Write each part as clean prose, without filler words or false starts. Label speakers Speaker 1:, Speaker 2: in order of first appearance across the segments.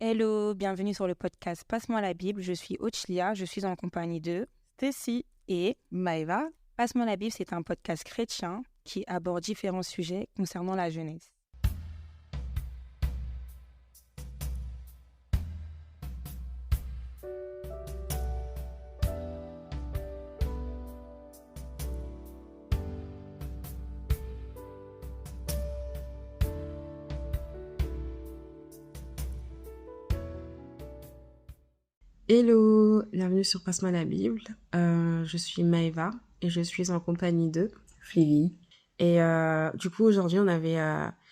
Speaker 1: Hello, bienvenue sur le podcast Passe-moi la Bible. Je suis Ochlia, je suis en compagnie de
Speaker 2: Stacy.
Speaker 1: et Maëva. Passe-moi la Bible, c'est un podcast chrétien qui aborde différents sujets concernant la jeunesse.
Speaker 2: Hello, bienvenue sur Passe-moi la Bible. Je suis Maëva et je suis en compagnie de
Speaker 3: Flavie.
Speaker 2: Et du coup, aujourd'hui, on avait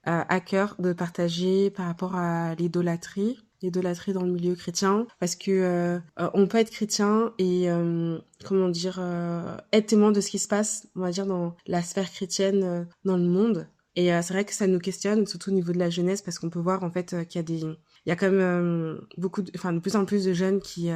Speaker 2: à cœur de partager par rapport à l'idolâtrie dans le milieu chrétien, parce que on peut être chrétien et être témoin de ce qui se passe, on va dire, dans la sphère chrétienne dans le monde. Et c'est vrai que ça nous questionne, surtout au niveau de la jeunesse, parce qu'on peut voir en fait qu'il y a quand même de plus en plus de jeunes qui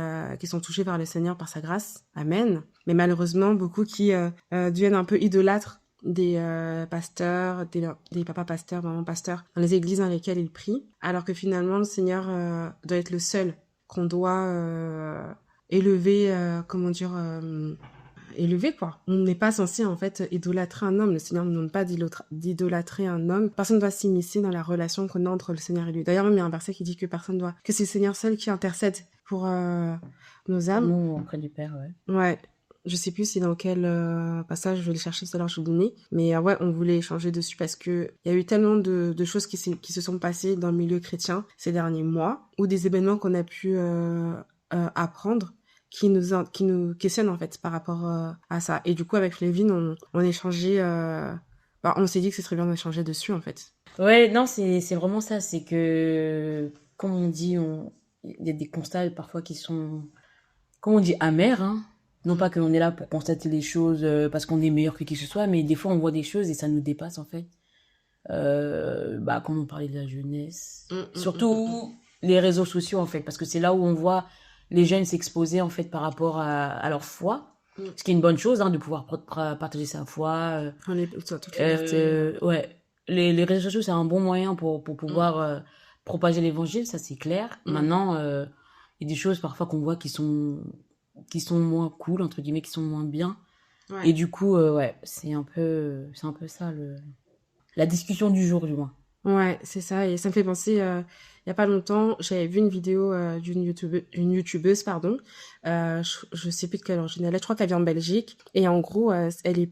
Speaker 2: sont touchés par le Seigneur par sa grâce. Amen. Mais malheureusement, beaucoup qui deviennent un peu idolâtres des pasteurs, des papas pasteurs, mamans pasteurs, dans les églises dans lesquelles ils prient, alors que finalement, le Seigneur doit être le seul qu'on doit élever, élevé, quoi. On n'est pas censé, en fait, idolâtrer un homme. Le Seigneur ne nous demande pas d'idolâtrer un homme. Personne ne doit s'immiscer dans la relation qu'on a entre le Seigneur et lui. D'ailleurs, même, il y a un verset qui dit que c'est le Seigneur seul qui intercède pour nos âmes.
Speaker 3: Nous, auprès du Père, ouais.
Speaker 2: Ouais. Je sais plus c'est dans quel passage, je vais le chercher, tout à l'heure, je vais le donner. Mais ouais, on voulait échanger dessus parce que il y a eu tellement de choses qui se sont passées dans le milieu chrétien ces derniers mois, ou des événements qu'on a pu apprendre, qui nous questionnent en fait par rapport à ça. Et du coup, avec Flavine, on échangeait, on s'est dit que ce serait bien d'échanger dessus en fait.
Speaker 3: Ouais, non, c'est vraiment ça. C'est que, comme on dit, il y a des constats parfois qui sont, comme on dit, amers, hein. Non pas qu'on est là pour constater les choses parce qu'on est meilleur que qui que ce soit, mais des fois on voit des choses et ça nous dépasse en fait. Comme on parlait de la jeunesse, surtout les réseaux sociaux en fait, parce que c'est là où on voit les jeunes s'exposer en fait par rapport à leur foi, ce qui est une bonne chose, hein, de pouvoir partager sa foi. Ouais, les réseaux sociaux c'est un bon moyen pour pouvoir propager l'évangile, ça c'est clair. Maintenant, il y a des choses parfois qu'on voit qui sont moins cool entre guillemets, qui sont moins bien. Ouais. Et du coup, c'est un peu ça la discussion du jour, du moins.
Speaker 2: Ouais, c'est ça. Et ça me fait penser, il y a pas longtemps, j'avais vu une vidéo d'une youtubeuse, pardon. Je sais plus de quelle origine elle est. Je crois qu'elle vient de Belgique. Et en gros, elle est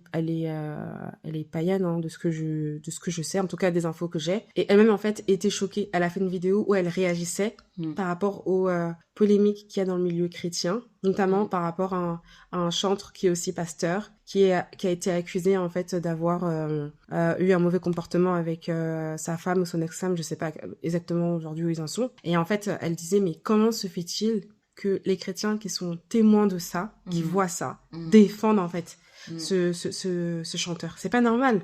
Speaker 2: païenne, hein, de ce que je sais, en tout cas des infos que j'ai. Et elle-même, en fait, était choquée. Elle a fait une vidéo où elle réagissait par rapport aux polémiques qu'il y a dans le milieu chrétien, notamment par rapport à un chantre qui est aussi pasteur, qui a été accusé en fait d'avoir eu un mauvais comportement avec sa femme ou son ex-femme, je sais pas exactement aujourd'hui où ils en sont. Et en fait, elle disait, mais comment se fait-il que les chrétiens qui sont témoins de ça, qui voient ça, défendent en fait ce chanteur? C'est pas normal.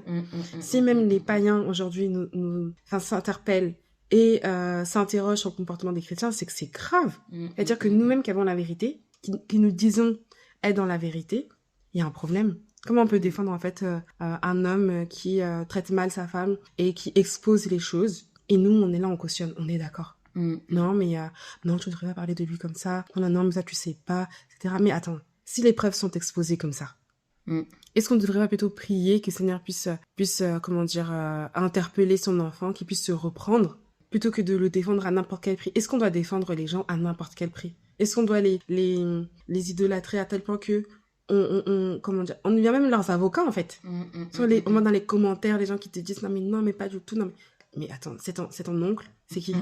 Speaker 2: Si même les païens aujourd'hui s'interpellent et s'interrogent sur le comportement des chrétiens, c'est que c'est grave. C'est-à-dire que nous-mêmes qui avons la vérité, qui nous disons être dans la vérité, il y a un problème. Comment on peut défendre en fait un homme qui traite mal sa femme et qui expose les choses, et nous on est là, on cautionne, on est d'accord. Non mais non, tu ne devrais pas parler de lui comme ça. Non mais ça tu sais pas, etc. Mais attends, si les preuves sont exposées comme ça, est-ce qu'on ne devrait pas plutôt prier que le Seigneur puisse interpeller son enfant, qu'il puisse se reprendre, plutôt que de le défendre à n'importe quel prix? Est-ce qu'on doit défendre les gens à n'importe quel prix? Est-ce qu'on doit les idolâtrer à tel point que on devient même leurs avocats en fait? On voit dans les commentaires les gens qui te disent non mais pas du tout, non mais attends, c'est ton oncle, c'est qui?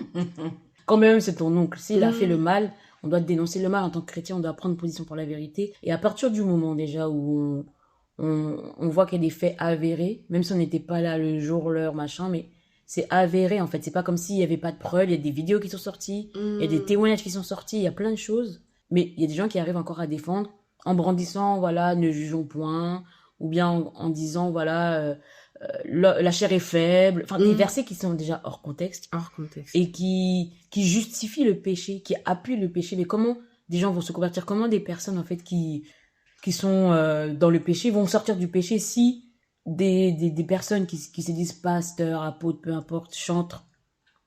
Speaker 3: Quand même c'est ton oncle, s'il a fait le mal, on doit dénoncer le mal. En tant que chrétien, on doit prendre position pour la vérité. Et à partir du moment déjà où on voit qu'il y a des faits avérés, même si on n'était pas là le jour, l'heure, machin, mais c'est avéré en fait. C'est pas comme s'il y avait pas de preuves. Il y a des vidéos qui sont sorties, il y a des témoignages qui sont sortis, il y a plein de choses, mais il y a des gens qui arrivent encore à défendre en brandissant, voilà, ne jugeons point, ou bien en disant, voilà, la chair est faible. Enfin, des versets qui sont déjà hors contexte. Et qui justifient le péché, qui appuient le péché. Mais comment des gens vont se convertir? Comment des personnes, en fait, qui sont dans le péché vont sortir du péché si des personnes qui se disent pasteurs, apôtres, peu importe, chantres,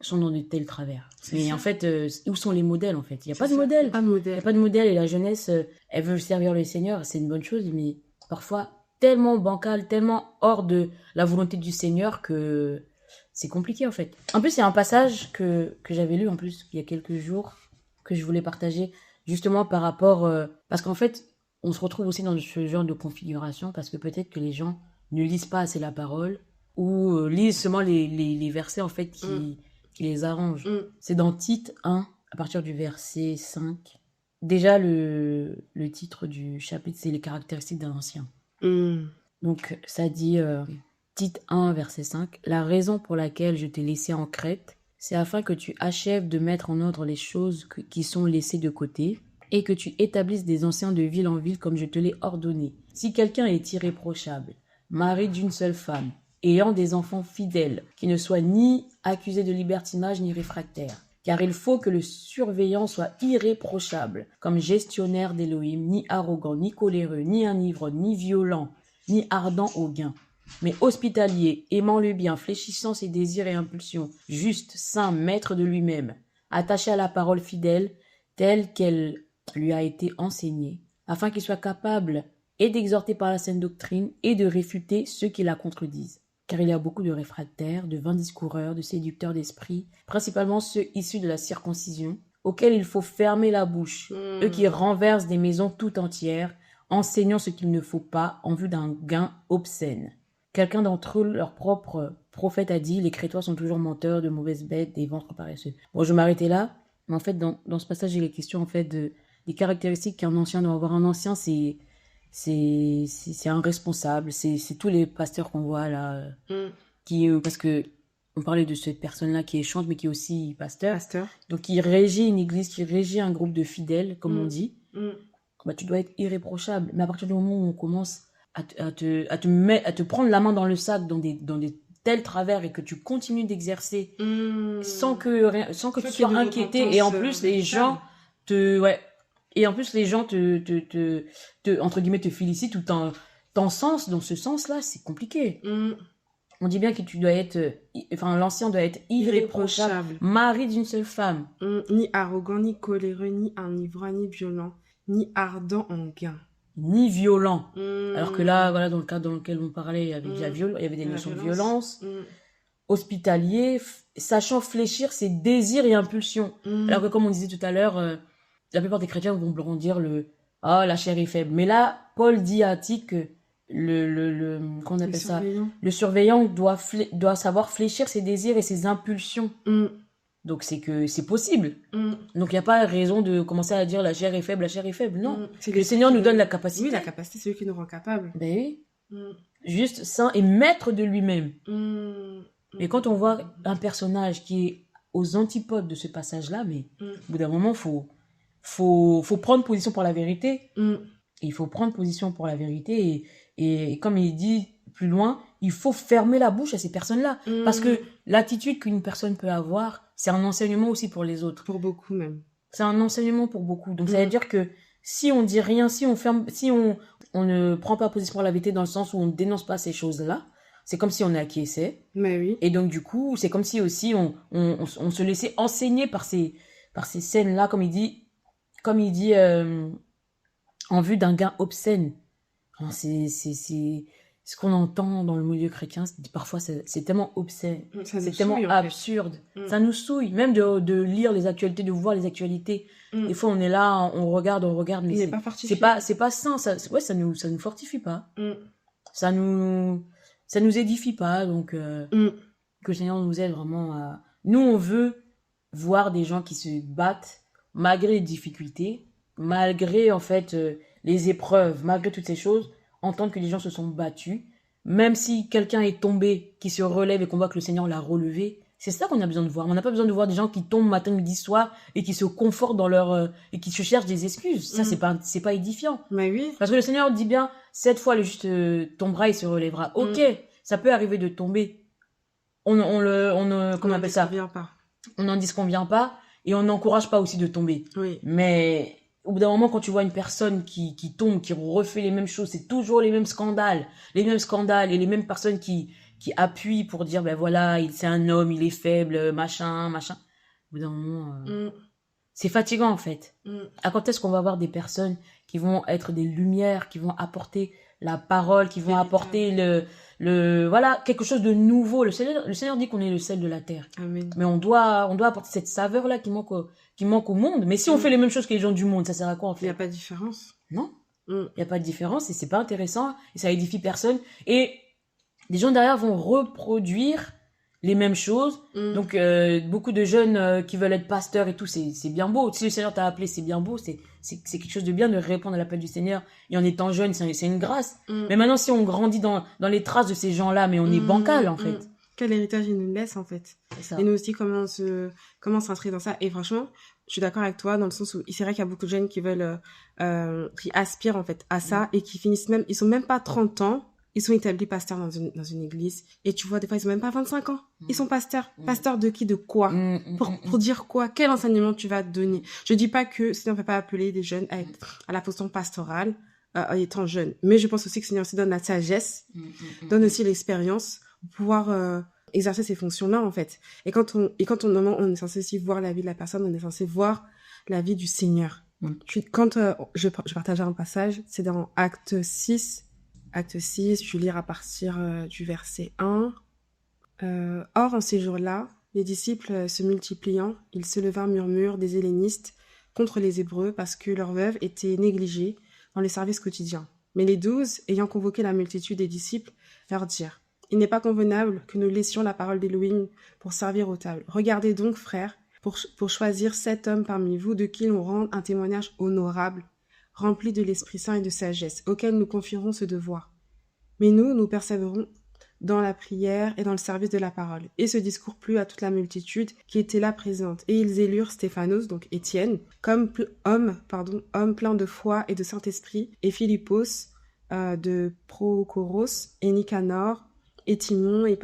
Speaker 3: sont dans de tels travers.
Speaker 2: C'est
Speaker 3: Mais
Speaker 2: ça.
Speaker 3: en fait, où sont les modèles, en fait? Il n'y a pas de
Speaker 2: C'est ça.
Speaker 3: modèle.
Speaker 2: Pas de
Speaker 3: Il n'y
Speaker 2: modèle.
Speaker 3: a pas de modèle. Et la jeunesse, elle veut servir le Seigneur. C'est une bonne chose, mais parfois tellement bancal, tellement hors de la volonté du Seigneur que c'est compliqué, en fait. En plus, il y a un passage que j'avais lu, en plus, il y a quelques jours, que je voulais partager, justement par rapport... parce qu'en fait, on se retrouve aussi dans ce genre de configuration, parce que peut-être que les gens ne lisent pas assez la parole, ou lisent seulement les versets, en fait, qui les arrangent. C'est dans Tite 1, à partir du verset 5. Déjà, le titre du chapitre, c'est les caractéristiques d'un ancien. Donc, ça dit, Tite 1, verset 5, « La raison pour laquelle je t'ai laissé en Crète, c'est afin que tu achèves de mettre en ordre les choses qui sont laissées de côté, et que tu établisses des anciens de ville en ville comme je te l'ai ordonné. Si quelqu'un est irréprochable, mari d'une seule femme, ayant des enfants fidèles, qui ne soient ni accusés de libertinage ni réfractaires, car il faut que le surveillant soit irréprochable, comme gestionnaire d'Élohim, ni arrogant, ni coléreux, ni ivre, ni violent, ni ardent au gain, mais hospitalier, aimant le bien, fléchissant ses désirs et impulsions, juste, saint, maître de lui-même, attaché à la parole fidèle, telle qu'elle lui a été enseignée, afin qu'il soit capable et d'exhorter par la saine doctrine et de réfuter ceux qui la contredisent. Car il y a beaucoup de réfractaires, de vains discoureurs, de séducteurs d'esprit, principalement ceux issus de la circoncision, auxquels il faut fermer la bouche, eux qui renversent des maisons tout entières, enseignant ce qu'il ne faut pas en vue d'un gain obscène. Quelqu'un d'entre eux, leur propre prophète, a dit « Les Crétois sont toujours menteurs, de mauvaises bêtes, des ventres paresseux. » Bon, je vais m'arrêter là, mais en fait, dans ce passage, il est question en fait des caractéristiques qu'un ancien doit avoir. Un ancien, c'est un responsable, c'est tous les pasteurs qu'on voit là, parce que on parlait de cette personne-là qui est chante, mais qui est aussi pasteur. Donc, qui régit une église, qui régit un groupe de fidèles, comme on dit. Bah, tu dois être irréprochable. Mais à partir du moment où on commence à te prendre la main dans le sac, dans des tels travers, et que tu continues d'exercer sans que tu sois inquiété, et en plus les gens et en plus les gens entre guillemets te félicitent ou t'encensent dans ce sens-là, c'est compliqué. On dit bien que tu dois être l'ancien doit être irréprochable, mari d'une seule femme,
Speaker 2: ni arrogant, ni coléreux, ni enivrant, ni violent, ni ardent en gain,
Speaker 3: ni violent. Alors que là, voilà, dans le cadre dans lequel on parlait, il y avait il y avait des notions de violence. Hospitalier, sachant fléchir ses désirs et impulsions. Alors que, comme on disait tout à l'heure, la plupart des chrétiens vont brandir la chair est faible. Mais là, Paul dit à Tite que qu'on appelle ça, le surveillant doit savoir fléchir ses désirs et ses impulsions. Donc c'est que c'est possible. Donc il n'y a pas raison de commencer à dire la chair est faible, non. Le Seigneur nous donne la capacité.
Speaker 2: Oui, la capacité, c'est lui qui nous rend capables.
Speaker 3: Ben oui. Juste saint et maître de lui-même. Mais quand on voit un personnage qui est aux antipodes de ce passage-là, mais au bout d'un moment, faut prendre position pour la vérité. Et il faut prendre position pour la vérité. Et comme il dit plus loin, il faut fermer la bouche à ces personnes-là. Parce que l'attitude qu'une personne peut avoir, c'est un enseignement aussi pour les autres.
Speaker 2: Pour beaucoup même.
Speaker 3: C'est un enseignement pour beaucoup. Donc ça veut dire que si on dit rien, si on ne prend pas position pour la vérité dans le sens où on ne dénonce pas ces choses-là, c'est comme si on acquiesçait.
Speaker 2: Mais oui.
Speaker 3: Et donc du coup, c'est comme si aussi on se laissait enseigner par ces scènes-là, comme il dit en vue d'un gain obscène. Alors, c'est ce qu'on entend dans le milieu chrétien, parfois c'est tellement obscène, c'est tellement absurde, ça nous souille, même de lire les actualités, de voir les actualités. Des fois on est là, on regarde, mais c'est pas sain, ça nous fortifie pas, ça nous édifie pas, donc que le Seigneur nous aide vraiment à... Nous on veut voir des gens qui se battent malgré les difficultés, malgré en fait les épreuves, malgré toutes ces choses, entendre que les gens se sont battus, même si quelqu'un est tombé, qui se relève et qu'on voit que le Seigneur l'a relevé. C'est ça qu'on a besoin de voir. On n'a pas besoin de voir des gens qui tombent matin, midi, soir et qui se confortent dans leur et qui se cherchent des excuses. Ça, c'est pas édifiant.
Speaker 2: Mais oui.
Speaker 3: Parce que le Seigneur dit bien, 7 fois le juste tombera et se relèvera. Ok, ça peut arriver de tomber. On n'en disconvient pas et on n'encourage pas aussi de tomber.
Speaker 2: Oui.
Speaker 3: Mais au bout d'un moment, quand tu vois une personne qui tombe, qui refait les mêmes choses, c'est toujours les mêmes scandales et les mêmes personnes qui qui appuient pour dire, ben voilà, c'est un homme, il est faible, machin. Au bout d'un moment, c'est fatigant, en fait. À quand est-ce qu'on va avoir des personnes qui vont être des lumières, qui vont apporter la parole, qui vont apporter voilà, quelque chose de nouveau. Le Seigneur dit qu'on est le sel de la terre.
Speaker 2: Amen.
Speaker 3: Mais on doit apporter cette saveur-là qui manque au monde. Mais si on fait les mêmes choses que les gens du monde, ça sert à quoi, en fait?
Speaker 2: Il n'y a pas de différence.
Speaker 3: Non. Il n'y a pas de différence et c'est pas intéressant et ça édifie personne. Et des gens derrière vont reproduire les mêmes choses. Donc, beaucoup de jeunes qui veulent être pasteurs et tout, c'est bien beau. Si le Seigneur t'a appelé, c'est bien beau. C'est quelque chose de bien de répondre à l'appel du Seigneur. Et en étant jeune, c'est une grâce. Mais maintenant, si on grandit dans les traces de ces gens-là, mais on est bancal, en fait.
Speaker 2: Quel héritage il nous laisse, en fait. Et nous aussi, comment s'inscrire dans ça. Et franchement, je suis d'accord avec toi dans le sens où c'est vrai qu'il y a beaucoup de jeunes qui veulent, qui aspirent, en fait, à ça et qui finissent même, ils sont même pas 30 ans. Ils sont établis pasteurs dans une église. Et tu vois, des fois, ils ont même pas 25 ans. Ils sont pasteurs. Pasteurs de qui, de quoi? Pour dire quoi? Quel enseignement tu vas donner? Je dis pas que Seigneur ne peut pas appeler des jeunes à la position pastorale, en étant jeunes. Mais je pense aussi que Seigneur aussi donne la sagesse, donne aussi l'expérience pour pouvoir, exercer ces fonctions-là, en fait. Et quand on est censé aussi voir la vie de la personne, on est censé voir la vie du Seigneur. Je partage un passage, c'est dans Acte 6, je vais lire à partir du verset 1. Or, en ces jours-là, les disciples se multipliant, il se leva un murmure des hellénistes contre les Hébreux parce que leurs veuves étaient négligées dans les services quotidiens. Mais les 12, ayant convoqué la multitude des disciples, leur dirent: il n'est pas convenable que nous laissions la parole d'Élohim pour servir aux tables. Regardez donc, frères, pour choisir 7 hommes parmi vous de qui l'on rende un témoignage honorable, rempli de l'Esprit Saint et de sagesse, auquel nous confierons ce devoir. Mais nous persévérons dans la prière et dans le service de la parole. Et ce discours plut à toute la multitude qui était là présente. Et ils élurent Stéphanos, donc Étienne, comme homme plein de foi et de Saint-Esprit, et Philippos, de Prochoros, et Nicanor, et Timon, et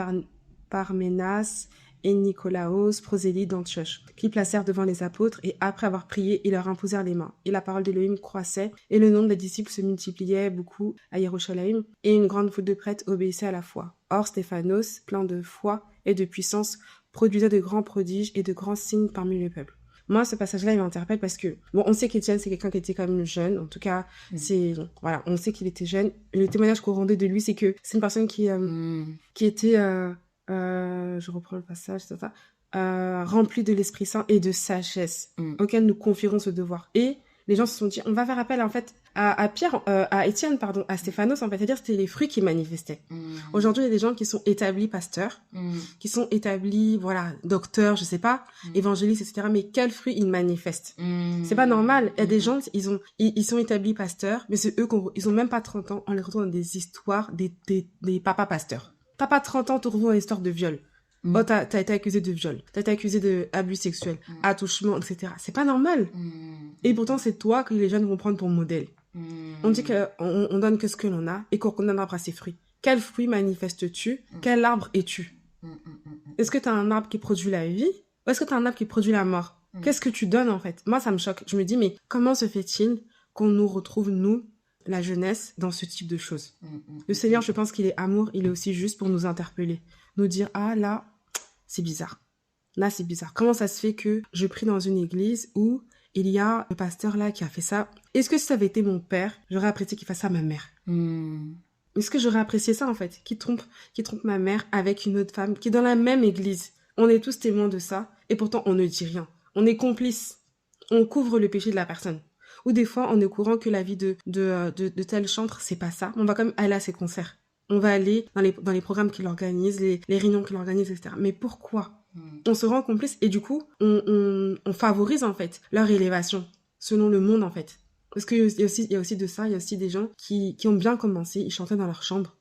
Speaker 2: Parménas, et Nicolaos, prosélyte d'Antioche, qui placèrent devant les apôtres, et après avoir prié, ils leur imposèrent les mains. Et la parole d'Élohim croissait, et le nombre des disciples se multipliait beaucoup à Jérusalem, et une grande foule de prêtres obéissait à la foi. Or Stéphanos, plein de foi et de puissance, produisait de grands prodiges et de grands signes parmi le peuple. Moi, ce passage-là, il m'interpelle parce que, bon, on sait qu'Étienne, c'est quelqu'un qui était quand même jeune. En tout cas, voilà, on sait qu'il était jeune. Le témoignage qu'on rendait de lui, c'est que c'est une personne qui était, je reprends le passage, c'est ça, remplie de l'Esprit Saint et de sagesse, auquel nous confierons ce devoir. Et les gens se sont dit, on va faire appel, en fait, à Étienne, à Stéphanos, en fait. C'est-à-dire, c'était les fruits qui manifestaient. Aujourd'hui, il y a des gens qui sont établis pasteurs, qui sont établis, voilà, docteurs, je sais pas, évangélistes, etc. Mais quels fruits ils manifestent? C'est pas normal. Il y a des gens, ils sont établis pasteurs, mais c'est eux ils ont même pas 30 ans, on les retrouve dans des histoires, des papas pasteurs. T'as pas 30 ans, tu retrouves une histoire de viol. Oh, t'as été accusé de viol. T'as été accusé d'abus sexuels, attouchement, etc. C'est pas normal. Et pourtant, c'est toi que les jeunes vont prendre pour modèle. On dit qu'on donne que ce que l'on a et qu'on condamnera à ses fruits. Quels fruits manifestes-tu? Quel arbre es-tu? Est-ce que t'as un arbre qui produit la vie? Ou est-ce que t'as un arbre qui produit la mort? Qu'est-ce que tu donnes, en fait? Moi, ça me choque. Je me dis, mais comment se fait-il qu'on nous retrouve, nous, la jeunesse, dans ce type de choses? Le Seigneur, je pense qu'il est amour, il est aussi juste pour nous interpeller. Nous dire, ah là, c'est bizarre. Là, c'est bizarre. Comment ça se fait que je prie dans une église où il y a le pasteur là qui a fait ça? Est-ce que si ça avait été mon père, j'aurais apprécié qu'il fasse ça à ma mère? Est-ce que j'aurais apprécié ça, en fait? Qui trompe ma mère avec une autre femme qui est dans la même église? On est tous témoins de ça et pourtant on ne dit rien. On est complice. On couvre le péché de la personne. Ou des fois, on est au courant que la vie de tel chantre, c'est pas ça. On va quand même aller à ses concerts. On va aller dans les programmes qu'il organise, les réunions qu'il organise, etc. Mais pourquoi? On se rend complice et du coup, on favorise, en fait, leur élévation selon le monde, en fait. Parce qu'il y a aussi de ça, il y a aussi des gens qui ont bien commencé, ils chantaient dans leur chambre,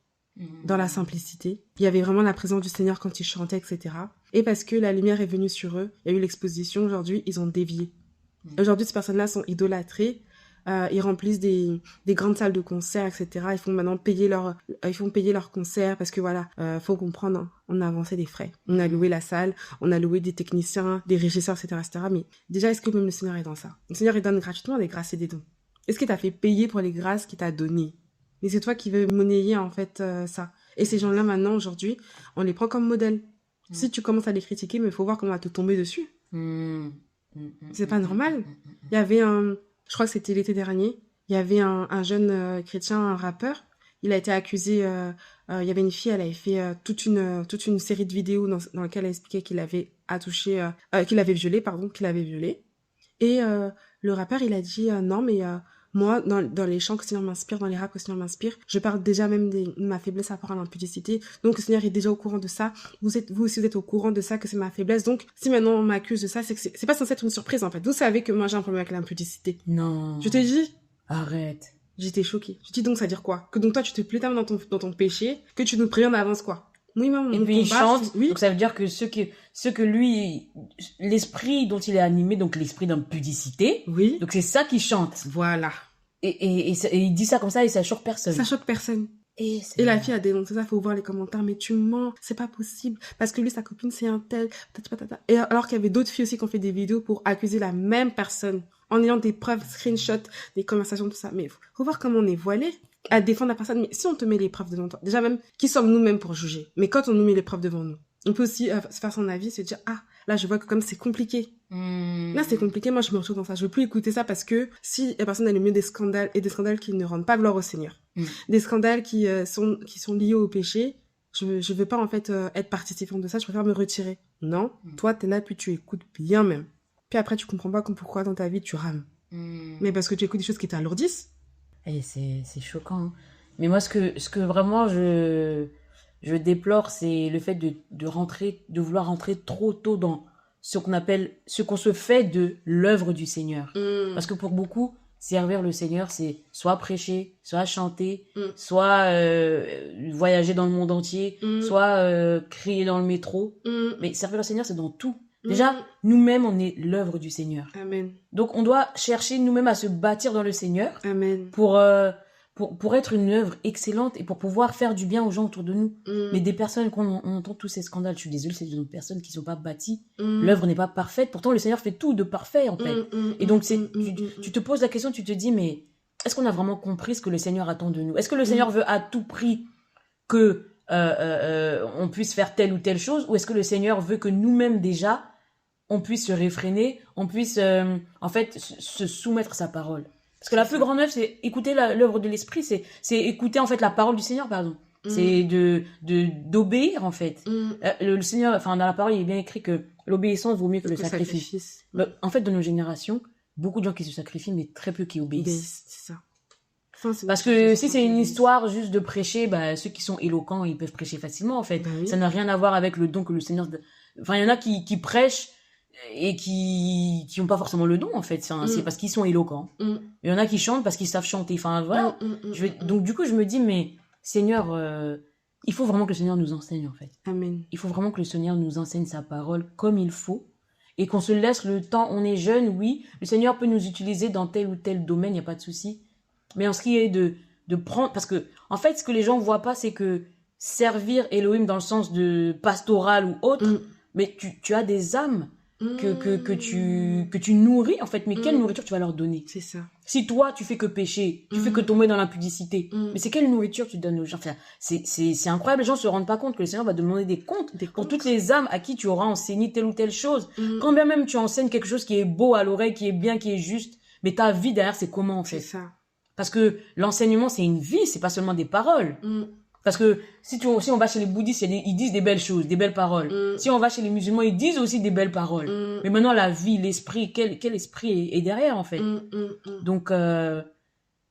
Speaker 2: dans la simplicité. Il y avait vraiment la présence du Seigneur quand ils chantaient, etc. Et parce que la lumière est venue sur eux, il y a eu l'exposition, aujourd'hui, ils ont dévié. Aujourd'hui, ces personnes-là sont idolâtrées. Ils remplissent des grandes salles de concert, etc. Ils font maintenant payer leurs concerts parce que voilà, faut comprendre, hein, on a avancé des frais. On a loué la salle, on a loué des techniciens, des régisseurs, etc., etc. Mais déjà, est-ce que même le Seigneur est dans ça? Le Seigneur, il donne gratuitement des grâces et des dons. Est-ce qu'il t'a fait payer pour les grâces qu'il t'a données? Et c'est toi qui veux monnayer, en fait, ça. Et ces gens-là, maintenant, aujourd'hui, on les prend comme modèle. Si tu commences à les critiquer, mais il faut voir comment on va te tomber dessus. C'est pas normal. Il y avait je crois que c'était l'été dernier, il y avait un jeune chrétien, un rappeur. Il a été accusé, il y avait une fille, elle avait fait toute une série de vidéos dans laquelle elle expliquait qu'il avait qu'il avait violé. Et le rappeur, il a dit non, mais moi, dans les chants que le Seigneur m'inspire, dans les raps que le Seigneur m'inspire, je parle déjà même de ma faiblesse à rapport à l'impudicité. Donc, le Seigneur est déjà au courant de ça. Vous aussi, vous êtes au courant de ça, que c'est ma faiblesse. Donc, si maintenant on m'accuse de ça, c'est que c'est pas censé être une surprise, en fait. Vous savez que moi, j'ai un problème avec l'impudicité.
Speaker 3: Non.
Speaker 2: Je te dis.
Speaker 3: Arrête.
Speaker 2: J'étais choquée. Je te dis donc, ça veut dire quoi? Que donc, toi, tu te plais tellement dans ton péché, que tu nous préviens d'avance, quoi. Oui, maman.
Speaker 3: Et puis il chante,
Speaker 2: oui.
Speaker 3: donc ça veut dire que ce que lui, l'esprit dont il est animé, donc l'esprit d'impudicité,
Speaker 2: oui.
Speaker 3: Donc c'est ça qu'il chante.
Speaker 2: Voilà.
Speaker 3: Et il dit ça comme ça et ça choque personne.
Speaker 2: Ça choque personne. Et la fille a dénoncé ça, faut voir les commentaires, mais tu mens, c'est pas possible, parce que lui, sa copine, c'est un tel, et alors qu'il y avait d'autres filles aussi qui ont fait des vidéos pour accuser la même personne, en ayant des preuves, screenshots, des conversations, tout ça, mais faut voir comment on est voilé à défendre la personne. Mais si on te met les preuves devant toi, déjà même, qui sommes nous-mêmes pour juger? Mais quand on nous met les preuves devant nous, on peut aussi se faire son avis, se dire, ah, là, je vois que comme c'est compliqué. Là, c'est compliqué, moi, je me retrouve dans ça. Je veux plus écouter ça parce que si la personne a le mieux des scandales, et des scandales qui ne rendent pas gloire au Seigneur, des scandales qui sont liés au péché, je veux pas, en fait, être participante de ça, je préfère me retirer. Non, toi, t'es là, puis tu écoutes bien même. Puis après, tu comprends pas pourquoi dans ta vie, tu rames. Mais parce que tu écoutes des choses qui t'alourdissent.
Speaker 3: Et c'est choquant. Hein. Mais moi, ce que vraiment je déplore, c'est le fait de vouloir rentrer trop tôt dans ce qu'on se fait de l'œuvre du Seigneur. Parce que pour beaucoup, servir le Seigneur, c'est soit prêcher, soit chanter, soit voyager dans le monde entier, soit crier dans le métro. Mais servir le Seigneur, c'est dans tout. Déjà, nous-mêmes, on est l'œuvre du Seigneur.
Speaker 2: Amen.
Speaker 3: Donc, on doit chercher nous-mêmes à se bâtir dans le Seigneur.
Speaker 2: Amen.
Speaker 3: Pour être une œuvre excellente et pour pouvoir faire du bien aux gens autour de nous. Mais des personnes, quand on entend tous ces scandales, je suis désolée, c'est des personnes qui ne sont pas bâties. L'œuvre n'est pas parfaite. Pourtant, le Seigneur fait tout de parfait, en fait. Et donc, tu te poses la question, tu te dis, mais est-ce qu'on a vraiment compris ce que le Seigneur attend de nous? Est-ce que le Seigneur veut à tout prix que on puisse faire telle ou telle chose? Ou est-ce que le Seigneur veut que nous-mêmes, déjà, on puisse se réfréner, on puisse, en fait, se soumettre à sa parole? Parce que la plus grande œuvre, c'est écouter l'œuvre de l'esprit, c'est écouter, en fait, la parole du Seigneur, pardon. C'est d'obéir, en fait. Le Seigneur, enfin, dans la parole, il est bien écrit que l'obéissance vaut mieux que le sacrifice. En fait, dans nos générations, beaucoup de gens qui se sacrifient, mais très peu qui obéissent. C'est ça. Enfin, parce que si c'est une histoire juste de prêcher, bah, ceux qui sont éloquents, ils peuvent prêcher facilement, en fait. Bah oui. Ça n'a rien à voir avec le don que le Seigneur... Enfin, il y en a qui prêchent et qui ont pas forcément le don, en fait. Enfin, c'est parce qu'ils sont éloquents. Il y en a qui chantent parce qu'ils savent chanter. Enfin, voilà. Donc, du coup, je me dis, mais Seigneur, il faut vraiment que le Seigneur nous enseigne, en fait.
Speaker 2: Amen.
Speaker 3: Il faut vraiment que le Seigneur nous enseigne sa parole comme il faut et qu'on se laisse le temps. On est jeune, oui. Le Seigneur peut nous utiliser dans tel ou tel domaine, il n'y a pas de souci. Mais en ce qui est de prendre... Parce que, en fait, ce que les gens voient pas, c'est que servir Elohim dans le sens de pastoral ou autre, mais tu as des âmes que tu nourris, en fait. Mais quelle nourriture tu vas leur donner? C'est ça. Si toi, tu fais que pécher, tu fais que tomber dans l'impudicité, mais c'est quelle nourriture tu donnes aux gens? Enfin, c'est incroyable, les gens se rendent pas compte que le Seigneur va demander des comptes pour toutes les âmes à qui tu auras enseigné telle ou telle chose. Quand bien même tu enseignes quelque chose qui est beau à l'oreille, qui est bien, qui est juste, mais ta vie derrière, c'est comment, en fait? C'est ça. Parce que l'enseignement, c'est une vie, c'est pas seulement des paroles. Parce que si on va chez les bouddhistes, ils disent des belles choses, des belles paroles. Si on va chez les musulmans, ils disent aussi des belles paroles. Mais maintenant, la vie, l'esprit, quel esprit est derrière, en fait? Donc,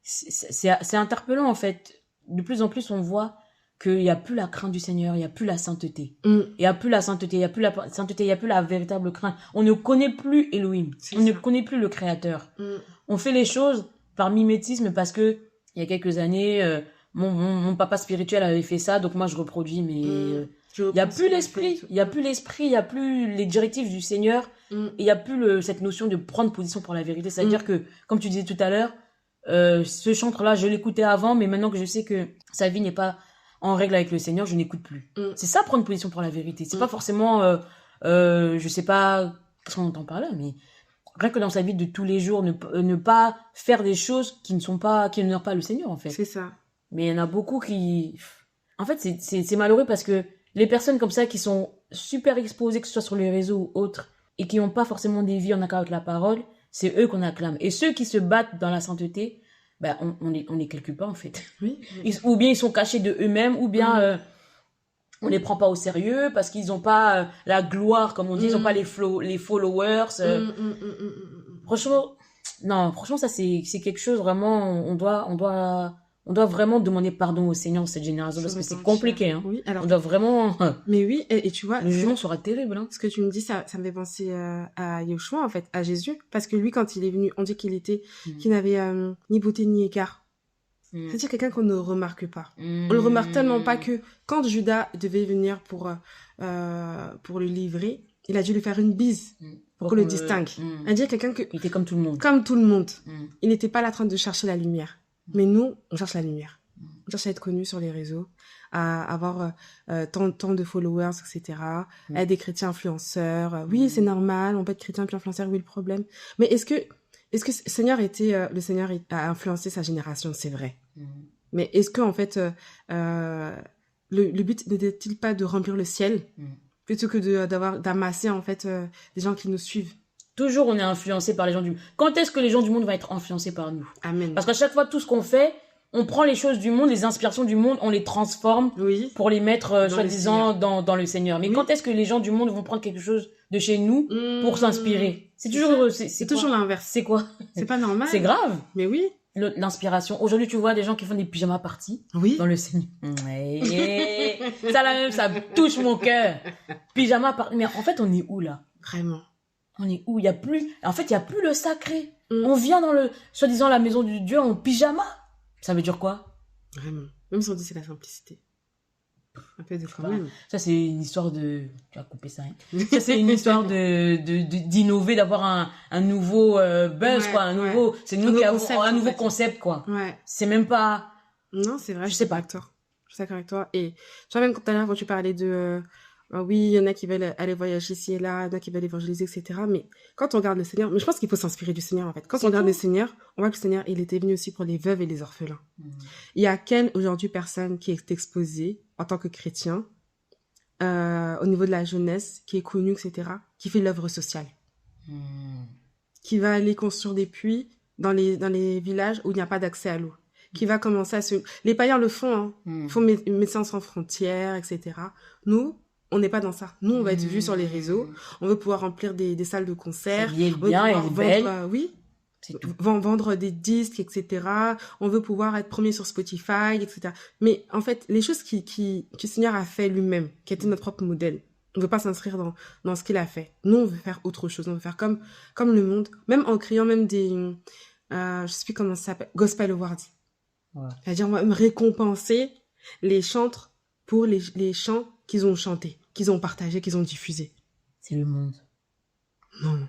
Speaker 3: c'est interpellant, en fait. De plus en plus, on voit qu'il n'y a plus la crainte du Seigneur, il n'y a plus la sainteté. Il n'y a plus la sainteté, il n'y a plus la sainteté, il n'y a plus la véritable crainte. On ne connaît plus Elohim. Ne connaît plus le Créateur. On fait les choses par mimétisme parce que, il y a quelques années, mon papa spirituel avait fait ça, donc moi je reproduis, mais il n'y a plus l'esprit, il n'y a plus l'esprit, il n'y a plus les directives du Seigneur, et il n'y a plus cette notion de prendre position pour la vérité. C'est-à-dire que, comme tu disais tout à l'heure, ce chantre-là, je l'écoutais avant, mais maintenant que je sais que sa vie n'est pas en règle avec le Seigneur, je n'écoute plus. C'est ça, prendre position pour la vérité. C'est pas forcément, je sais pas ce qu'on entend par là, mais rien que dans sa vie de tous les jours, ne pas faire des choses qui n'honorent pas le Seigneur, en fait.
Speaker 2: C'est ça.
Speaker 3: Mais il y en a beaucoup qui... En fait, c'est malheureux parce que les personnes comme ça qui sont super exposées, que ce soit sur les réseaux ou autres, et qui n'ont pas forcément des vies en accord avec la parole, c'est eux qu'on acclame. Et ceux qui se battent dans la sainteté, ben, on les calcule pas, en fait.
Speaker 2: Oui.
Speaker 3: Ou bien ils sont cachés de eux-mêmes, ou bien on les prend pas au sérieux parce qu'ils n'ont pas la gloire, comme on dit, ils n'ont pas les followers. Franchement, non, franchement, ça c'est quelque chose vraiment, on doit vraiment demander pardon au Seigneur de cette génération parce que c'est compliqué, hein.
Speaker 2: Oui, alors.
Speaker 3: On doit vraiment.
Speaker 2: Mais oui, et tu vois.
Speaker 3: Le jugement sera terrible, hein.
Speaker 2: Ce que tu me dis, ça me fait penser à Yeshua, en fait, à Jésus. Parce que lui, quand il est venu, on dit qu'il n'avait ni beauté ni écart. C'est-à-dire quelqu'un qu'on ne remarque pas. On le remarque tellement pas que quand Judas devait venir pour le livrer, il a dû lui faire une bise pour qu'on le distingue. C'est-à-dire quelqu'un que...
Speaker 3: Il était comme tout le monde.
Speaker 2: Comme tout le monde. Il n'était pas là en train de chercher la lumière. Mais nous, on cherche la lumière. On cherche à être connu sur les réseaux, à avoir tant de followers, etc. À être des chrétiens influenceurs. Oui, c'est normal, on peut être chrétien puis influenceur, oui, le problème. Mais est-ce que le Seigneur a influencé sa génération, c'est vrai. Mais est-ce que en fait, le but n'était-il pas de remplir le ciel plutôt que d'amasser en fait des gens qui nous suivent?
Speaker 3: Toujours, on est influencé par les gens du monde. Quand est-ce que les gens du monde vont être influencés par nous?
Speaker 2: Amen.
Speaker 3: Parce qu'à chaque fois, tout ce qu'on fait, on prend les choses du monde, les inspirations du monde, on les transforme pour les mettre, soi-disant, dans le Seigneur. Mais quand est-ce que les gens du monde vont prendre quelque chose de chez nous pour s'inspirer? C'est toujours, c'est
Speaker 2: toujours l'inverse.
Speaker 3: C'est quoi?
Speaker 2: C'est pas normal.
Speaker 3: C'est grave.
Speaker 2: Mais oui.
Speaker 3: L'inspiration. Aujourd'hui, tu vois des gens qui font des pyjamas parties dans le Seigneur. Ça, là même, ça touche mon cœur. Pyjama parties. Mais en fait, on est où, là?
Speaker 2: Vraiment.
Speaker 3: On est où? Il y a plus le sacré. On vient dans soi-disant, la maison du Dieu en pyjama. Ça veut dire quoi?
Speaker 2: Vraiment. Même si on dit c'est la simplicité. Un peu de quand même.
Speaker 3: Ça, c'est une histoire de... Tu vas couper ça, hein. Ça, c'est une histoire d'innover, d'avoir un nouveau buzz, quoi. C'est nous qui avons un nouveau concept, quoi.
Speaker 2: Ouais.
Speaker 3: C'est même pas...
Speaker 2: Non, c'est vrai.
Speaker 3: Je sais pas.
Speaker 2: Je suis d'accord avec toi. Et tu vois, même tout à l'heure, quand tu parlais de... oui, il y en a qui veulent aller voyager ici et là, il y en a qui veulent évangéliser, etc. Mais quand on regarde le Seigneur... Mais je pense qu'il faut s'inspirer du Seigneur, en fait. Quand on regarde le Seigneur, on voit que le Seigneur, il était venu aussi pour les veuves et les orphelins. Il y a quelle, aujourd'hui, personne qui est exposée en tant que chrétien, au niveau de la jeunesse, qui est connue, etc., qui fait l'œuvre sociale, qui va aller construire des puits dans les villages où il n'y a pas d'accès à l'eau, qui va commencer à se... Les païens le font, hein. Ils font Médecins sans frontières, etc. Nous, on n'est pas dans ça. Nous, on va être vus sur les réseaux, on veut pouvoir remplir des salles de concert,
Speaker 3: on veut pouvoir
Speaker 2: vendre, vendre des disques, etc. On veut pouvoir être premier sur Spotify, etc. Mais en fait, les choses que le Seigneur a fait lui-même, qui était notre propre modèle, on ne veut pas s'inscrire dans ce qu'il a fait. Nous, on veut faire autre chose. On veut faire comme le monde, même en créant même des... je sais plus comment ça s'appelle, Gospel Awards. Ouais. C'est-à-dire, on va même récompenser les chantres pour les chants qu'ils ont chantés, qu'ils ont partagés, qu'ils ont diffusés.
Speaker 3: C'est le monde.
Speaker 2: Non.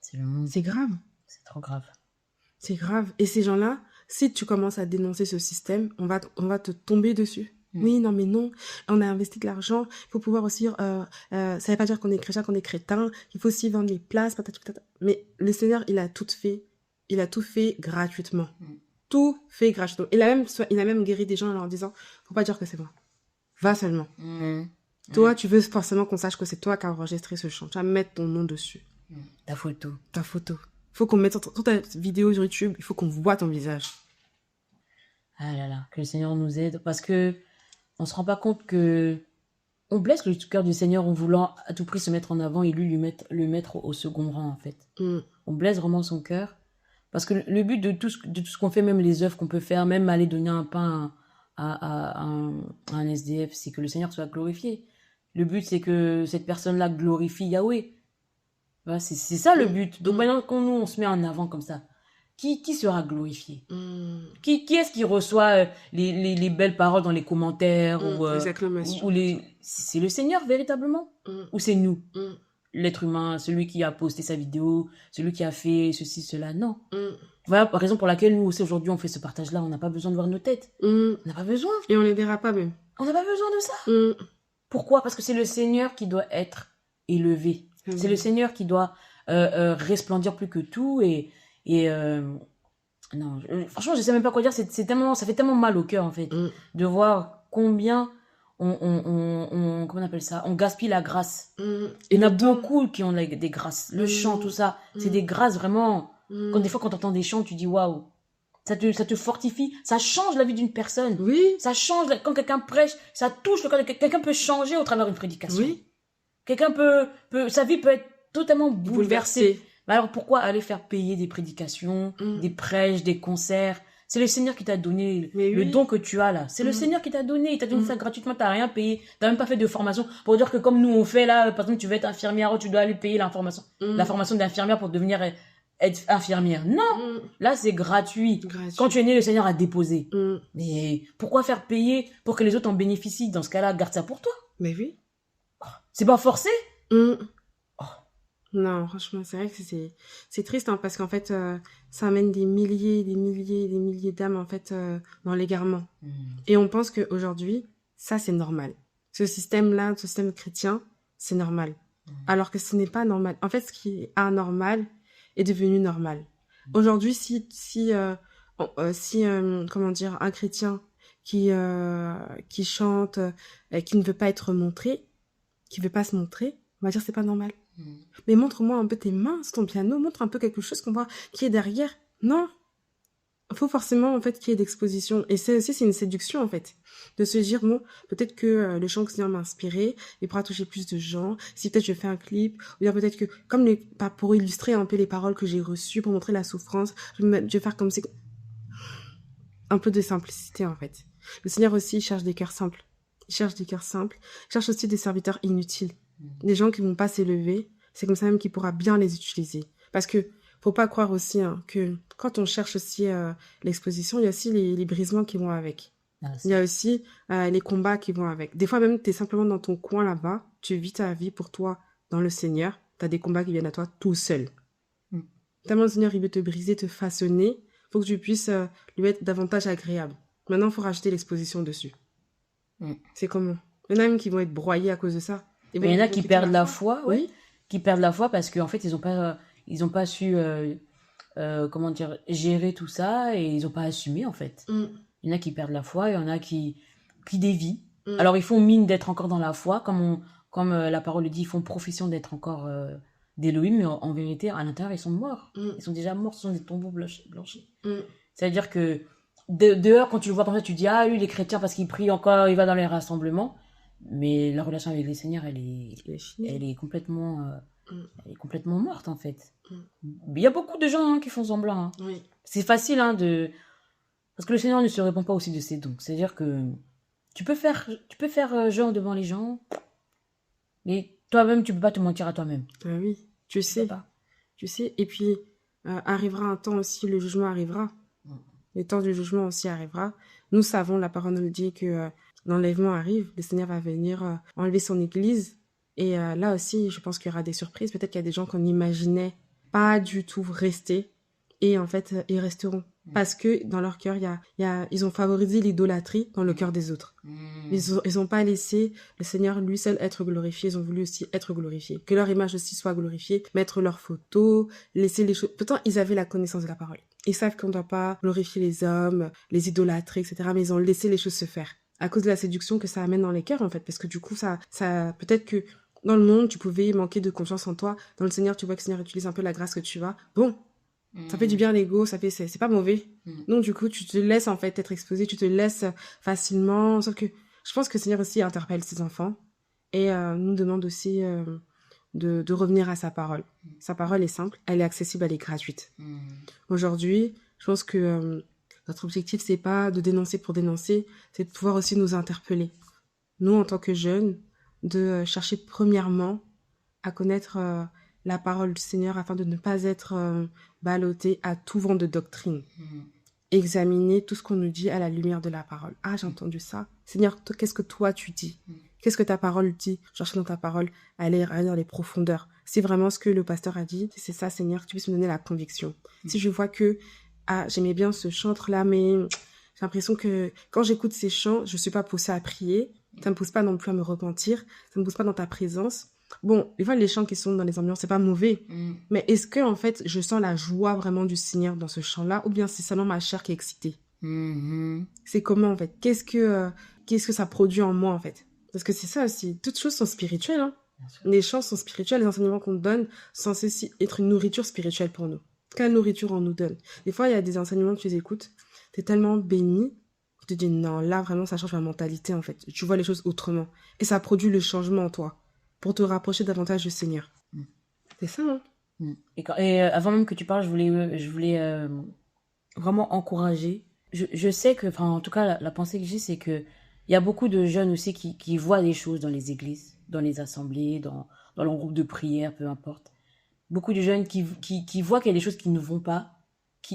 Speaker 3: C'est le monde.
Speaker 2: C'est grave.
Speaker 3: C'est trop grave.
Speaker 2: C'est grave. Et ces gens-là, si tu commences à dénoncer ce système, on va te tomber dessus. Oui, non, mais non. On a investi de l'argent. Il faut pouvoir aussi... ça veut pas dire qu'on est chrétien, qu'on est crétin. Il faut aussi vendre les places. Mais le Seigneur, il a tout fait. Il a tout fait gratuitement. Tout fait gratuitement. Il a même guéri des gens en leur disant, faut pas dire que c'est moi. Va seulement. Toi, tu veux forcément qu'on sache que c'est toi qui as enregistré ce chant. Tu vas mettre ton nom dessus.
Speaker 3: Ta photo.
Speaker 2: Il faut qu'on mette sur ta vidéo sur YouTube, il faut qu'on voit ton visage.
Speaker 3: Ah là là, que le Seigneur nous aide. Parce que on se rend pas compte que on blesse le cœur du Seigneur en voulant à tout prix se mettre en avant et lui le mettre au second rang, en fait. On blesse vraiment son cœur. Parce que le but de tout ce qu'on fait, même les œuvres qu'on peut faire, même aller donner un pain à un SDF, c'est que le Seigneur soit glorifié. Le but, c'est que cette personne-là glorifie Yahweh. Voilà, c'est ça le but. Donc maintenant, quand nous, on se met en avant comme ça, qui sera glorifié? Qui est-ce qui reçoit les belles paroles dans les commentaires
Speaker 2: les acclamations.
Speaker 3: C'est le Seigneur, véritablement? Ou c'est nous? L'être humain, celui qui a posté sa vidéo, celui qui a fait ceci, cela? Non. Voilà la raison pour laquelle nous aussi, aujourd'hui, on fait ce partage-là. On n'a pas besoin de voir nos têtes. On n'a pas besoin.
Speaker 2: Et on les verra pas même.
Speaker 3: On n'a pas besoin de ça. Pourquoi? Parce que c'est le Seigneur qui doit être élevé. C'est le Seigneur qui doit resplendir plus que tout non, franchement, je sais même pas quoi dire. Ça fait tellement mal au cœur, en fait, de voir combien comment on appelle ça? On gaspille la grâce.
Speaker 2: Et
Speaker 3: Il y en a
Speaker 2: le temps.
Speaker 3: beaucoup qui ont des grâces. Le chant, tout ça, c'est
Speaker 2: Mm.
Speaker 3: des grâces vraiment.
Speaker 2: Mm.
Speaker 3: Quand des fois, quand tu entends des chants, tu dis waouh. Ça te fortifie. Ça change la vie d'une personne.
Speaker 2: Oui,
Speaker 3: Ça change. Quand quelqu'un prêche, ça touche le cœur. Quelqu'un peut changer au travers d'une prédication.
Speaker 2: oui.
Speaker 3: Quelqu'un sa vie peut être totalement bouleversée. Mais alors pourquoi aller faire payer des prédications, des prêches, des concerts? C'est le Seigneur qui t'a donné
Speaker 2: Mais
Speaker 3: le
Speaker 2: oui.
Speaker 3: don que tu as là. C'est le Seigneur qui t'a donné. Il t'a donné ça gratuitement. T'as rien payé. T'as même pas fait de formation pour dire que comme nous on fait là, par exemple, tu veux être infirmière, tu dois aller payer la formation d'infirmière pour devenir être infirmière. Non, là c'est gratuit. Quand tu es né, le Seigneur a déposé. Mais pourquoi faire payer pour que les autres en bénéficient? Dans ce cas-là, garde ça pour toi.
Speaker 2: Mais oui.
Speaker 3: C'est pas forcé.
Speaker 2: Non, franchement, c'est vrai que c'est triste, hein, parce qu'en fait, ça amène des milliers, des milliers, des milliers d'âmes, en fait, dans l'égarement. Et on pense qu'aujourd'hui, ça, c'est normal. Ce système-là, ce système chrétien, c'est normal. Alors que ce n'est pas normal. En fait, ce qui est anormal est devenu normal. Aujourd'hui, comment dire, un chrétien qui chante, qui ne veut pas être montré, qui veut pas se montrer, on va dire c'est pas normal. Mais montre-moi un peu tes mains sur ton piano, montre un peu quelque chose qu'on voit qui est derrière. Non, il faut forcément en fait qu'il y ait d'exposition. Et c'est aussi, c'est une séduction en fait, de se dire bon, peut-être que le chant que Seigneur m'a inspiré, il pourra toucher plus de gens. Si peut-être je fais un clip, ou bien peut-être que comme pour illustrer un peu les paroles que j'ai reçues, pour montrer la souffrance, je vais faire comme c'est un peu de simplicité en fait. Le Seigneur aussi cherche des cœurs simples. Il cherche des cœurs simples. Il cherche aussi des serviteurs inutiles. Des gens qui vont pas s'élever. C'est comme ça même qu'il pourra bien les utiliser. Parce que faut pas croire aussi que quand on cherche aussi l'exposition, il y a aussi les brisements qui vont avec. Il y a aussi les combats qui vont avec. Des fois même, tu es simplement dans ton coin là-bas. Tu vis ta vie pour toi dans le Seigneur. Tu as des combats qui viennent à toi tout seul. Tellement le Seigneur, il veut te briser, te façonner. Faut que tu puisses lui être davantage agréable. Maintenant, il faut rajouter l'exposition dessus. C'est comment? Il y en a même qui vont être broyés à cause de ça.
Speaker 3: Mais il y en a qui perdent la foi,
Speaker 2: oui.
Speaker 3: Qui perdent la foi parce qu'en fait, ils ont pas su, comment dire, gérer tout ça et ils ont pas assumé, en fait. Il y en a qui perdent la foi, il y en a qui dévient. Alors, ils font mine d'être encore dans la foi, comme la parole le dit, ils font profession d'être encore d'Élohim, mais en vérité, à l'intérieur, ils sont morts. Ils sont déjà morts, ce sont des tombeaux blanchis. C'est-à-dire que dehors, quand tu le vois comme ça, tu dis, ah, lui, il est chrétien parce qu'il prie encore, il va dans les rassemblements. Mais la relation avec le Seigneur, elle est complètement morte, en fait. Il y a beaucoup de gens qui font semblant.
Speaker 2: Oui.
Speaker 3: C'est facile, parce que le Seigneur ne se répand pas aussi de ses dons. C'est-à-dire que tu peux faire genre devant les gens, mais toi-même, tu peux pas te mentir à toi-même.
Speaker 2: Oui, tu sais. Tu sais. Et puis, arrivera un temps aussi, le jugement arrivera. Le temps du jugement aussi arrivera. Nous savons, la parole nous dit que l'enlèvement arrive, le Seigneur va venir enlever son église. Et là aussi, je pense qu'il y aura des surprises. Peut-être qu'il y a des gens qu'on n'imaginait pas du tout rester. Et en fait, ils resteront. Parce que dans leur cœur, ils ont favorisé l'idolâtrie dans le cœur des autres. Ils ont pas laissé le Seigneur lui seul être glorifié. Ils ont voulu aussi être glorifiés. Que leur image aussi soit glorifiée. Mettre leurs photos, laisser les choses... Pourtant, ils avaient la connaissance de la parole. Ils savent qu'on ne doit pas glorifier les hommes, les idolâtrer, etc. Mais ils ont laissé les choses se faire. À cause de la séduction que ça amène dans les cœurs, en fait. Parce que du coup, ça peut-être que dans le monde, tu pouvais manquer de confiance en toi. Dans le Seigneur, tu vois que le Seigneur utilise un peu la grâce que tu as. Bon, ça fait du bien à l'ego, c'est pas mauvais. Donc du coup, tu te laisses en fait être exposé, tu te laisses facilement. Sauf que je pense que le Seigneur aussi interpelle ses enfants et nous demande aussi de revenir à sa parole. Sa parole est simple, elle est accessible, elle est gratuite. Aujourd'hui, je pense que notre objectif, c'est pas de dénoncer pour dénoncer, c'est de pouvoir aussi nous interpeller. Nous, en tant que jeunes, de chercher premièrement à connaître la parole du Seigneur afin de ne pas être ballotté à tout vent de doctrine. Examiner tout ce qu'on nous dit à la lumière de la parole. Ah, j'ai entendu ça. Seigneur, qu'est-ce que toi tu dis? Qu'est-ce que ta parole dit? Chercher dans ta parole, aller dans les profondeurs. Si vraiment ce que le pasteur a dit, c'est ça, Seigneur, que tu puisses me donner la conviction. Si je vois que, j'aimais bien ce chantre-là, mais j'ai l'impression que quand j'écoute ces chants, je suis pas poussée à prier. Ça me pousse pas non plus à me repentir. Ça me pousse pas dans ta présence. Bon, des fois, les chants qui sont dans les ambiances, c'est pas mauvais. Mais est-ce que, en fait, je sens la joie vraiment du Seigneur dans ce chant-là, ou bien c'est seulement ma chair qui est excitée? C'est comment, en fait? qu'est-ce que ça produit en moi, en fait. Parce que c'est ça aussi, toutes choses sont spirituelles, hein. Les chants sont spirituels, les enseignements qu'on donne sont censés être une nourriture spirituelle pour nous. Quelle nourriture on nous donne? Des fois, il y a des enseignements que tu écoutes, t'es tellement béni, tu te dis non, là vraiment ça change ma mentalité en fait. Tu vois les choses autrement. Et ça produit le changement en toi, pour te rapprocher davantage du Seigneur. C'est ça, hein?
Speaker 3: Avant même que tu parles, je voulais vraiment encourager. Je sais que, enfin en tout cas la pensée que j'ai, c'est que il y a beaucoup de jeunes aussi qui voient des choses dans les églises, dans les assemblées, dans leur groupe de prière, peu importe. Beaucoup de jeunes qui voient qu'il y a des choses qui ne vont pas,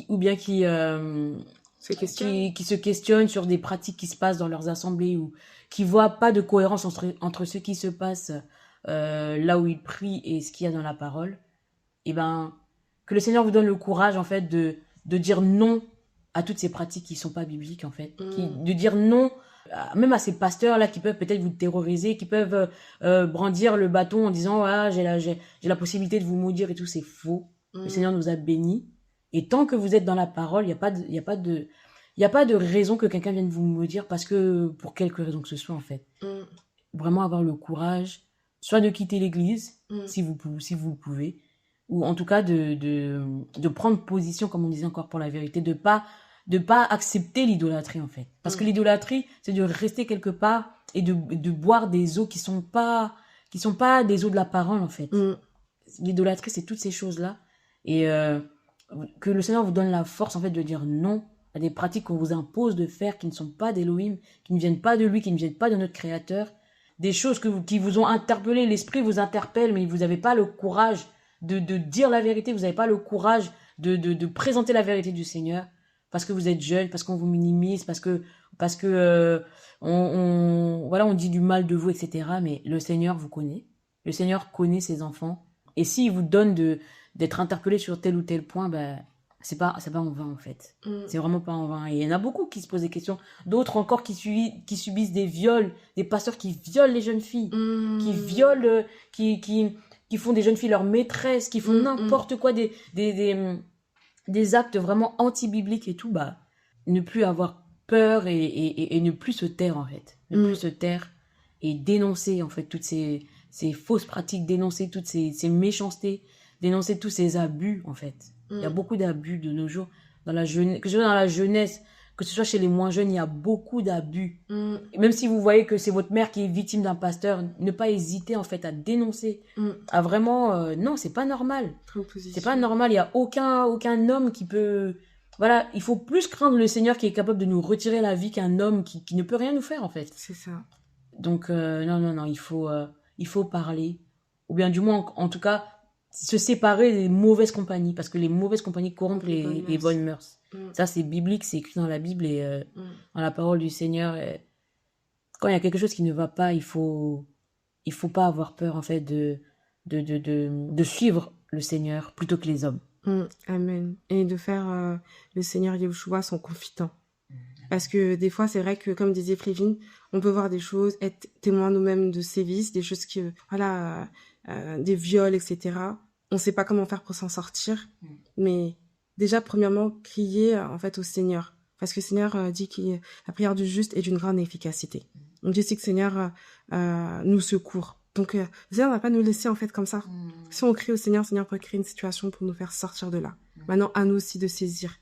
Speaker 3: ou bien qui se questionnent sur des pratiques qui se passent dans leurs assemblées, ou qui voient pas de cohérence entre ce qui se passe là où ils prient et ce qu'il y a dans la parole. Et ben, que le Seigneur vous donne le courage en fait de dire non à toutes ces pratiques qui sont pas bibliques en fait, de dire non même à ces pasteurs là qui peuvent peut-être vous terroriser, qui peuvent brandir le bâton en disant j'ai la possibilité de vous maudire et tout. C'est faux. Le Seigneur nous a bénis, et tant que vous êtes dans la parole, il y a pas de raison que quelqu'un vienne vous maudire, parce que pour quelque raison que ce soit en fait. Vraiment avoir le courage soit de quitter l'église si vous pouvez, ou en tout cas de prendre position, comme on disait encore, pour la vérité, de pas accepter l'idolâtrie en fait, parce que l'idolâtrie, c'est de rester quelque part et de boire des eaux qui sont pas des eaux de la parole en fait. L'idolâtrie, c'est toutes ces choses là, et que le Seigneur vous donne la force en fait de dire non à des pratiques qu'on vous impose de faire, qui ne sont pas d'Élohim, qui ne viennent pas de lui, qui ne viennent pas de notre Créateur, des choses qui vous ont interpellé, l'esprit vous interpelle, mais vous n'avez pas le courage de dire la vérité, vous n'avez pas le courage de présenter la vérité du Seigneur, parce que vous êtes jeune, parce qu'on vous minimise, parce que on dit du mal de vous, etc. Mais le Seigneur vous connaît. Le Seigneur connaît ses enfants. Et s'il vous donne d'être interpellé sur tel ou tel point, ben, c'est pas en vain, en fait. C'est vraiment pas en vain. Et il y en a beaucoup qui se posent des questions. D'autres encore qui subissent des viols, des pasteurs qui violent les jeunes filles, qui violent, qui font des jeunes filles leurs maîtresses, qui font n'importe quoi, des actes vraiment anti-bibliques et tout. Bah, ne plus avoir peur et ne plus se taire, en fait. Ne plus se taire et dénoncer, en fait, toutes ces fausses pratiques, dénoncer toutes ces méchancetés, dénoncer tous ces abus, en fait. Il y a beaucoup d'abus de nos jours, que ce soit dans la jeunesse, que ce soit chez les moins jeunes, il y a beaucoup d'abus. Et même si vous voyez que c'est votre mère qui est victime d'un pasteur, ne pas hésiter en fait à dénoncer, à vraiment non, c'est pas normal. C'est pas normal, il y a aucun homme qui peut, voilà, il faut plus craindre le Seigneur qui est capable de nous retirer la vie qu'un homme qui ne peut rien nous faire en fait.
Speaker 2: C'est ça.
Speaker 3: Donc non, il faut parler, ou bien du moins en tout cas se séparer des mauvaises compagnies, parce que les mauvaises compagnies corrompent les bonnes mœurs. Ça, c'est biblique, c'est écrit dans la Bible et dans la parole du Seigneur. Et quand il y a quelque chose qui ne va pas, il faut pas avoir peur, en fait, de suivre le Seigneur plutôt que les hommes.
Speaker 2: Amen. Et de faire le Seigneur Yeshua son confident. Parce que des fois, c'est vrai que, comme disait Frévine, on peut voir des choses, être témoin nous-mêmes de sévices, des choses qui, des viols, etc. On ne sait pas comment faire pour s'en sortir. Mais déjà, premièrement, crier en fait au Seigneur. Parce que le Seigneur dit que la prière du juste est d'une grande efficacité. Donc, je sais que le Seigneur nous secourt. Donc, le Seigneur ne va pas nous laisser en fait comme ça. Si on crie au Seigneur, le Seigneur peut créer une situation pour nous faire sortir de là. Maintenant, à nous aussi de saisir.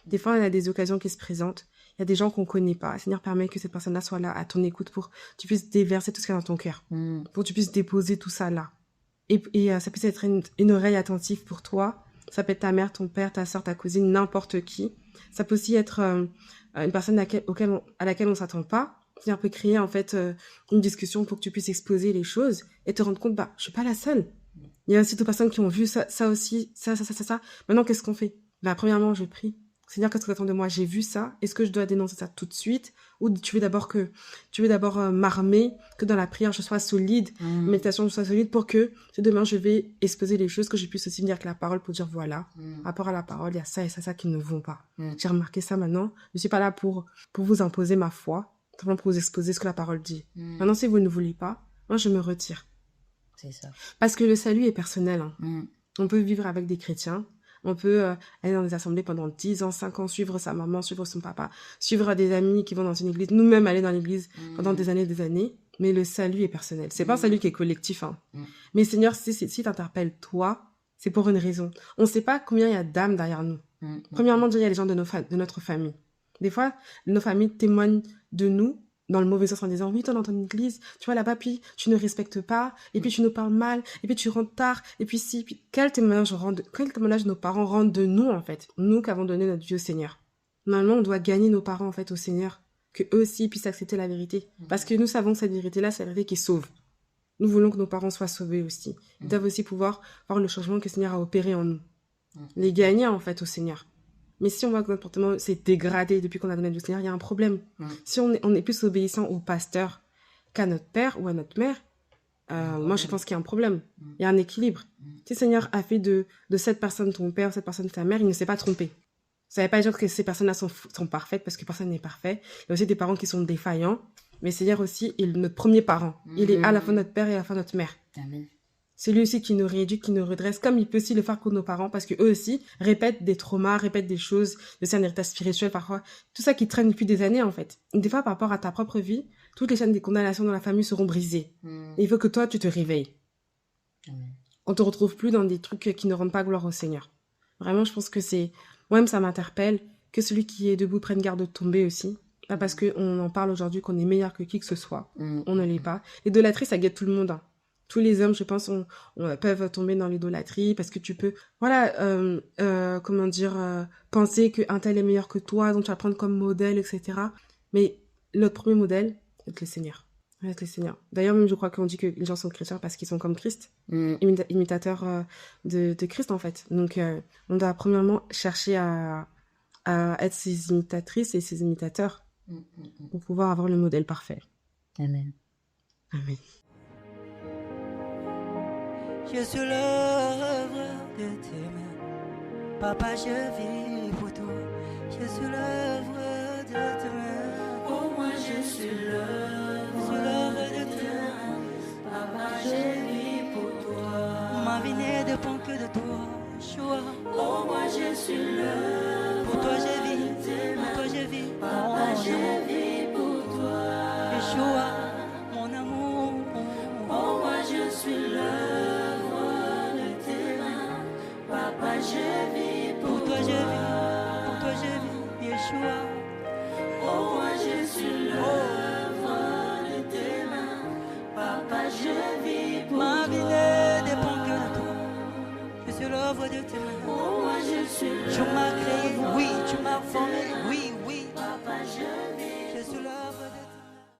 Speaker 2: Des fois, il y a des occasions qui se présentent. Il y a des gens qu'on connaît pas. Le Seigneur permet que cette personne-là soit là, à ton écoute, pour que tu puisses déverser tout ce qu'il y a dans ton cœur. Pour que tu puisses déposer tout ça là. Et ça peut être une oreille attentive pour toi. Ça peut être ta mère, ton père, ta soeur, ta cousine, n'importe qui. Ça peut aussi être une personne à laquelle on s'attend pas. Le Seigneur peut créer en fait une discussion pour que tu puisses exposer les choses et te rendre compte, je suis pas la seule. Il y a aussi d'autres personnes qui ont vu ça aussi, ça. Maintenant, qu'est-ce qu'on fait? Premièrement, je prie. Seigneur, qu'est-ce que tu attends de moi? J'ai vu ça. Est-ce que je dois dénoncer ça tout de suite? Ou tu veux d'abord m'armer, que dans la prière, je sois solide, méditation, je sois solide, pour que demain, je vais exposer les choses, que je puisse aussi venir avec la parole pour dire, voilà, rapport à la parole, il y a ça et ça qui ne vont pas. J'ai remarqué ça maintenant. Je suis pas là pour vous imposer ma foi, simplement pour vous exposer ce que la parole dit. Maintenant, si vous ne voulez pas, moi, je me retire.
Speaker 3: C'est ça.
Speaker 2: Parce que le salut est personnel. On peut vivre avec des chrétiens, On peut aller dans des assemblées pendant 10 ans, 5 ans, suivre sa maman, suivre son papa, suivre des amis qui vont dans une église, nous-mêmes aller dans l'église pendant des années. Mais le salut est personnel. C'est pas un salut qui est collectif. Hein. Mais Seigneur, si t'interpelles toi, c'est pour une raison. On ne sait pas combien il y a d'âmes derrière nous. Premièrement, déjà, il y a les gens de notre famille. Des fois, nos familles témoignent de nous dans le mauvais sens en disant, oui, toi dans ton église, tu vois là-bas, puis tu ne respectes pas, et puis tu nous parles mal, et puis tu rentres tard, et puis si, puis quel témoignage nos parents rendent de nous, en fait, nous qui avons donné notre vie au Seigneur. Normalement, on doit gagner nos parents, en fait, au Seigneur, que eux aussi puissent accepter la vérité. Parce que nous savons que cette vérité-là, c'est la vérité qui sauve. Nous voulons que nos parents soient sauvés aussi. Ils doivent aussi pouvoir voir le changement que le Seigneur a opéré en nous. Les gagner, en fait, au Seigneur. Mais si on voit que notre comportement s'est dégradé depuis qu'on a donné du Seigneur, il y a un problème. Si on est plus obéissant au pasteur qu'à notre père ou à notre mère, moi je pense qu'il y a un problème. Il y a un équilibre. Si le Seigneur a fait de cette personne ton père, cette personne ta mère, il ne s'est pas trompé. Ça ne veut pas dire que ces personnes-là sont parfaites parce que personne n'est parfait. Il y a aussi des parents qui sont défaillants. Mais le Seigneur aussi est notre premier parent. Il est à la fois notre père et à la fois notre mère.
Speaker 3: Amen.
Speaker 2: C'est lui aussi qui nous rééduque, qui nous redresse, comme il peut aussi le faire pour nos parents, parce que eux aussi répètent des traumas, répètent des choses, de un héritage spirituel parfois, tout ça qui traîne depuis des années en fait. Des fois, par rapport à ta propre vie, toutes les chaînes des condamnations dans la famille seront brisées. Et il faut que toi, tu te réveilles. On te retrouve plus dans des trucs qui ne rendent pas gloire au Seigneur. Vraiment, je pense que c'est... Moi-même, ça m'interpelle que celui qui est debout prenne garde de tomber aussi. Pas parce qu'on en parle aujourd'hui qu'on est meilleur que qui que ce soit. On ne l'est pas. L'idolâtrie, ça guette tout le monde. Hein. Tous les hommes, je pense, peuvent tomber dans l'idolâtrie parce que tu peux, penser qu'un tel est meilleur que toi, donc tu vas prendre comme modèle, etc. Mais notre premier modèle, c'est le Seigneur. C'est le Seigneur. D'ailleurs, même, je crois qu'on dit que les gens sont chrétiens parce qu'ils sont comme Christ, imitateurs de Christ, en fait. Donc, on doit premièrement chercher à être ses imitatrices et ses imitateurs pour pouvoir avoir le modèle parfait.
Speaker 3: Amen.
Speaker 2: Amen.
Speaker 4: Je suis l'œuvre de tes mains. Papa, je vis pour toi. Je suis l'œuvre de tes mains.
Speaker 5: Oh, moi je suis l'œuvre
Speaker 4: de tes mains.
Speaker 5: Papa, je vis pour toi.
Speaker 4: Ma vie ne dépend que de toi, Yeshua.
Speaker 5: Oh, moi je suis l'œuvre.
Speaker 4: Pour toi je vis, pour toi je vis.
Speaker 5: Papa, je vis pour toi.
Speaker 4: Yeshua, mon amour.
Speaker 5: Oh, moi je suis l'œuvre. Papa, je vis pour toi.
Speaker 4: Pour toi je vis, Yeshua.
Speaker 5: Oh, moi je suis l'œuvre de tes mains. Papa, je vis pour
Speaker 4: Ma vie
Speaker 5: toi.
Speaker 4: ne dépend que de toi. Je suis l'œuvre de tes mains.
Speaker 5: Oh, moi je suis
Speaker 4: Je m'agrée